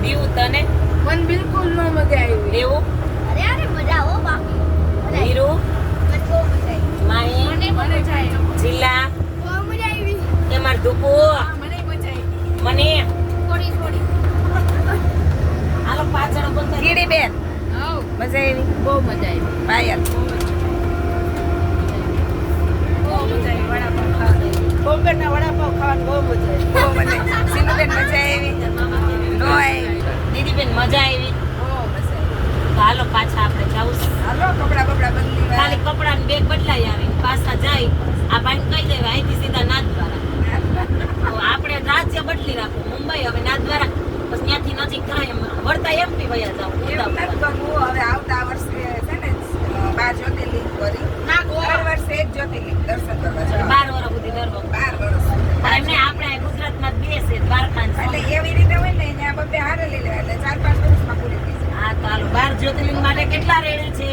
દીવું તને મને બિલકુલ ન મજા આવી. દેવું અરે મજા હો બાકી. વીરુ મને બહુ મજા આવી. માહી મને મજા આવી. જીલા બહુ મજા આવી. એ માર ધુપુ મને મજા આવી. મને થોડી આલો પાછળ બોલતા કીડી બેન આવ મજા આવી. બહુ મજા આવી. પાયલ બહુ મજા આવી. વડાપાવ ખાવા. બોમ્બેના વડાપાવ ખાવાની બહુ મજા આવી. બહુ મજા આવી. સિંધુબેન મજા આવી. નો આવી. દીદીબેન મજા આવી બહુ મજા આવી. તો હાલો પાછા આપણે જાવું છે. હાલો કપડા બપડા બદલી ખાલી કપડા ને બેગ બદલાઈ આવી પાછા જાય આ ભાઈ કહી દેવા અહીંથી સીધા નાથદ્વારા તો આપણે રાજ્ય બદલી રાખવું મુંબઈ હવે નાથદ્વારા બસ ત્યાંથી નજીક થાય એમ વળતા એમપી વયા જાવ એવું નથી કરવું. હવે આવતા વર્ષે છે ને 12 જ્યોતિર્લિંગ કરી ના દર વર્ષે એક જ્યોતિર્લિંગ દર્શન કરવા જવાનું. 12 વર્ષ સુધી દરવો 12 વર્ષ પણ એમને આપણે ગુજરાતમાં જ બે છે દ્વારકા ને એટલે સોમનાથ. એવી રીતે હોય ને ત્યાં બધે હારે લઈ લેવા એટલે 4-5 વર્ષમાં પૂરી થઈ જાય. હા તો હાલો 12 જ્યોતિર્લિંગ માટે કેટલા રેડી છે